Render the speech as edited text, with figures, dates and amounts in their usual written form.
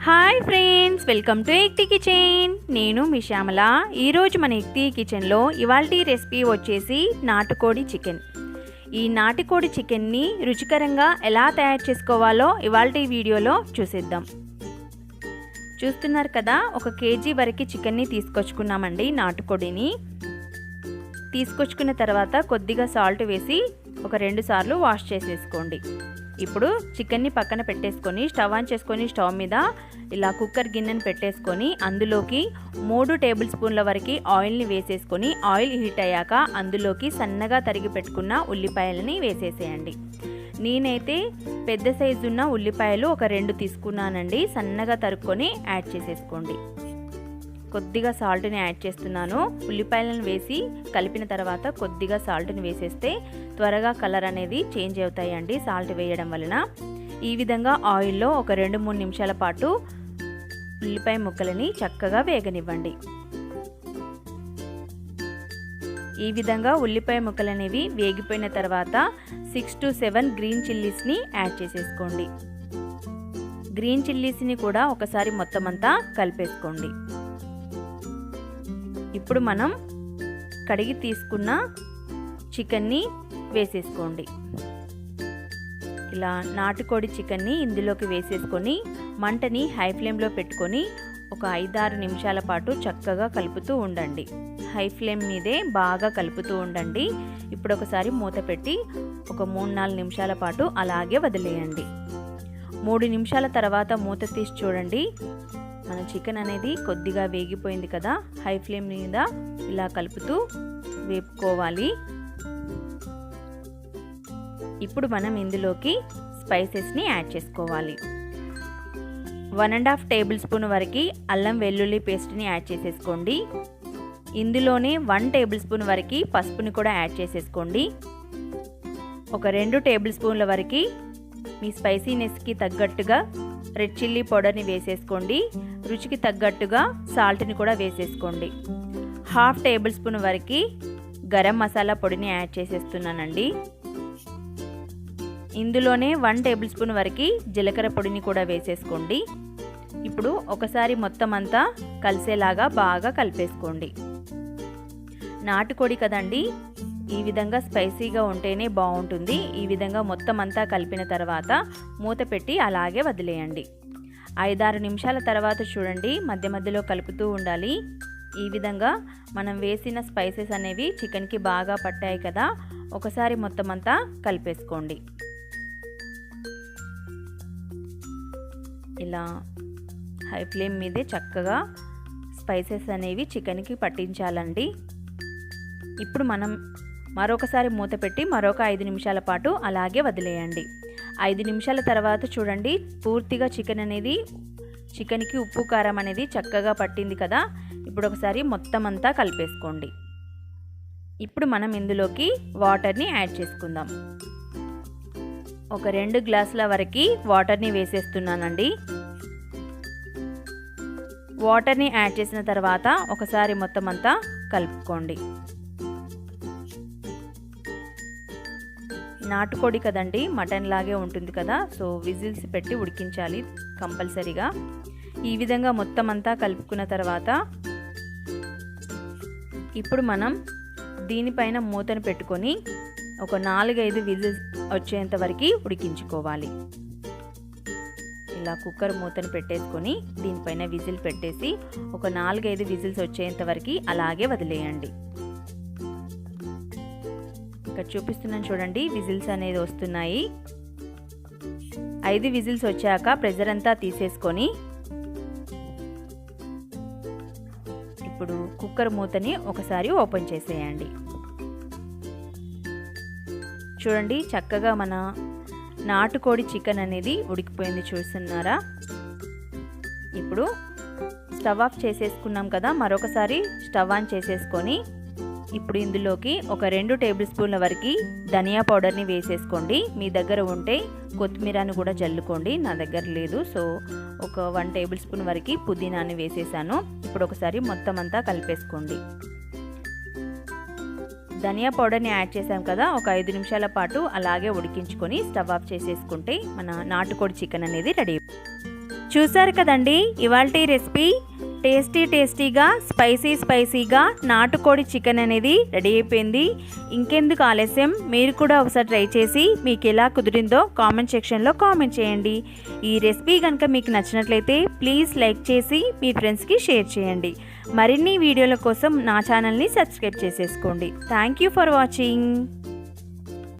Hi friends, welcome to ఎక్తి kitchen. నేను మీ శ్యామల. ఈరోజు మన ఎక్తి కిచెన్లో ఇవాల్టి రెసిపీ వచ్చేసి నాటుకోడి చికెన్. ఈ నాటుకోడి చికెన్ని రుచికరంగా ఎలా తయారు చేసుకోవాలో ఇవాల్టి వీడియోలో చూసేద్దాం. చూస్తున్నారు కదా, 1 కేజీ వరకు చికెన్ని తీసుకొచ్చుకున్నామండి. నాటుకోడిని తీసుకొచ్చుకున్న తర్వాత కొద్దిగా సాల్ట్ వేసి ఒక 2 సార్లు వాష్ చేసేసుకోండి. ఇప్పుడు చికెన్ని పక్కన పెట్టేసుకొని స్టవ్ ఆన్ చేసుకొని స్టవ్ మీద ఇలా కుక్కర్ గిన్నెని పెట్టేసుకొని అందులోకి 3 టేబుల్ స్పూన్ల వరకు ఆయిల్ని వేసేసుకొని ఆయిల్ హీట్ అయ్యాక అందులోకి సన్నగా తరిగి పెట్టుకున్న ఉల్లిపాయలని వేసేసేయండి. నేనైతే పెద్ద సైజు ఉన్న ఉల్లిపాయలు ఒక 2 తీసుకున్నానండి. సన్నగా తరుక్కొని యాడ్ చేసేసుకోండి. కొద్దిగా సాల్ట్ని యాడ్ చేస్తున్నాను. ఉల్లిపాయలను వేసి కలిపిన తర్వాత కొద్దిగా సాల్ట్ని వేసేస్తే త్వరగా కలర్ అనేది చేంజ్ అవుతాయండి సాల్ట్ వేయడం వలన. ఈ విధంగా ఆయిల్లో ఒక 2-3 నిమిషాల పాటు ఉల్లిపాయ ముక్కలని చక్కగా వేగనివ్వండి. ఈ విధంగా ఉల్లిపాయ ముక్కలు అనేవి వేగిపోయిన తర్వాత 6 to 7 గ్రీన్ చిల్లీస్ని యాడ్ చేసేసుకోండి. గ్రీన్ చిల్లీస్ని కూడా ఒకసారి మొత్తం అంతా కలిపేసుకోండి. ఇప్పుడు మనం కడిగి తీసుకున్న చికెన్ని వేసేసుకోండి. ఇలా నాటుకోడి చికెన్ని ఇందులోకి వేసేసుకొని మంటని హై ఫ్లేమ్లో పెట్టుకొని ఒక 5-6 నిమిషాల పాటు చక్కగా కలుపుతూ ఉండండి. హై ఫ్లేమ్ మీదే బాగా కలుపుతూ ఉండండి. ఇప్పుడు ఒకసారి మూత పెట్టి ఒక 3-4 నిమిషాల పాటు అలాగే వదిలేయండి. 3 నిమిషాల తర్వాత మూత తీసి చూడండి. మన చికెన్ అనేది కొద్దిగా వేగిపోయింది కదా. హై ఫ్లేమ్ మీద ఇలా కలుపుతూ వేపుకోవాలి. ఇప్పుడు మనం ఇందులోకి స్పైసెస్ని యాడ్ చేసుకోవాలి. 1.5 టేబుల్ స్పూన్ వరకు అల్లం వెల్లుల్లి పేస్ట్ని యాడ్ చేసేసుకోండి. ఇందులోనే 1 టేబుల్ స్పూన్ వరకు పసుపుని కూడా యాడ్ చేసేసుకోండి. ఒక 2 టేబుల్ స్పూన్ల వరకు మీ స్పైసీనెస్కి తగ్గట్టుగా రెడ్ చిల్లీ పౌడర్ని వేసేసుకోండి. రుచికి తగ్గట్టుగా సాల్ట్ని కూడా వేసేసుకోండి. 1/2 టేబుల్ స్పూన్ వరకు గరం మసాలా పొడిని యాడ్ చేసేస్తున్నానండి. ఇందులోనే 1 టేబుల్ స్పూన్ వరకు జీలకర్ర పొడిని కూడా వేసేసుకోండి. ఇప్పుడు ఒకసారి మొత్తం అంతా కలిసేలాగా బాగా కలిపేసుకోండి. నాటుకోడి కదండి, ఈ విధంగా స్పైసీగా ఉంటేనే బాగుంటుంది. ఈ విధంగా మొత్తం అంతా కలిపిన తర్వాత మూత పెట్టి అలాగే వదిలేయండి. 5-6 నిమిషాల తర్వాత చూడండి, మధ్య మధ్యలో కలుపుతూ ఉండాలి. ఈ విధంగా మనం వేసిన స్పైసెస్ అనేవి చికెన్కి బాగా పట్టాయి కదా. ఒకసారి మొత్తం అంతా కలిపేసుకోండి. ఇలా హై ఫ్లేమ్ మీదే చక్కగా స్పైసెస్ అనేవి చికెన్కి పట్టించాలండి. ఇప్పుడు మనం మరొకసారి మూత పెట్టి మరొక 5 నిమిషాల పాటు అలాగే వదిలేయండి. 5 నిమిషాల తర్వాత చూడండి, పూర్తిగా చికెన్కి ఉప్పు కారం అనేది చక్కగా పట్టింది కదా. ఇప్పుడు ఒకసారి మొత్తం అంతా కలిపేసుకోండి. ఇప్పుడు మనం ఇందులోకి వాటర్ని యాడ్ చేసుకుందాం. ఒక 2 గ్లాసుల వరకు వాటర్ని వేసేస్తున్నానండి. వాటర్ని యాడ్ చేసిన తర్వాత ఒకసారి మొత్తం అంతా కలుపుకోండి. నాటుకోడి కదండి, మటన్ లాగే ఉంటుంది కదా, సో విజిల్స్ పెట్టి ఉడికించాలి కంపల్సరీగా. ఈ విధంగా మొత్తం అంతా కలుపుకున్న తర్వాత ఇప్పుడు మనం దీనిపైన మూతను పెట్టుకొని ఒక 4-5 విజిల్స్ వచ్చేంత వరకు ఉడికించుకోవాలి. ఇలా కుక్కర్ మూతను పెట్టేసుకొని దీనిపైన విజిల్ పెట్టేసి ఒక 4-5 విజిల్స్ వచ్చేంత వరకు అలాగే వదిలేయండి. ఇక్కడ చూపిస్తున్నాను చూడండి, విజిల్స్ అనేది వస్తున్నాయి. 5 విజిల్స్ వచ్చాక ప్రెషర్ అంతా తీసేసుకొని ఇప్పుడు కుక్కర్ మూతని ఒకసారి ఓపెన్ చేసేయండి. చూడండి, చక్కగా మన నాటుకోడి చికెన్ అనేది ఉడికిపోయింది, చూస్తున్నారా. ఇప్పుడు స్టవ్ ఆఫ్ చేసేసుకున్నాం కదా. మరొకసారి స్టవ్ ఆన్ చేసేసుకొని ఇప్పుడు ఇందులోకి ఒక 2 టేబుల్ స్పూన్ల వరకు ధనియా పౌడర్ని వేసేసుకోండి. మీ దగ్గర ఉంటే కొత్తిమీరని కూడా జల్లుకోండి. నా దగ్గర లేదు, సో ఒక 1 టేబుల్ స్పూన్ వరకు పుదీనాని వేసేసాను. ఇప్పుడు ఒకసారి మొత్తం అంతా కలిపేసుకోండి. ధనియా పౌడర్ని యాడ్ చేసాం కదా. ఒక 5 నిమిషాల పాటు అలాగే ఉడికించుకొని స్టవ్ ఆఫ్ చేసేసుకుంటే మన నాటుకోడి చికెన్ అనేది రెడీ. చూసారు కదండి ఇవాల్టి రెసిపీ. టేస్టీగా స్పైసీగా నాటుకోడి చికెన్ అనేది రెడీ అయిపోయింది. ఇంకెందుకు ఆలస్యం, మీరు కూడా ఒకసారి ట్రై చేసి మీకు ఎలా కుదిరిందో కామెంట్ సెక్షన్లో కామెంట్ చేయండి. ఈ రెసిపీ కనుక మీకు నచ్చినట్లయితే ప్లీజ్ లైక్ చేసి మీ ఫ్రెండ్స్కి షేర్ చేయండి. మరిన్ని వీడియోల కోసం నా ఛానల్ని సబ్స్క్రైబ్ చేసేసుకోండి. Thank you for watching.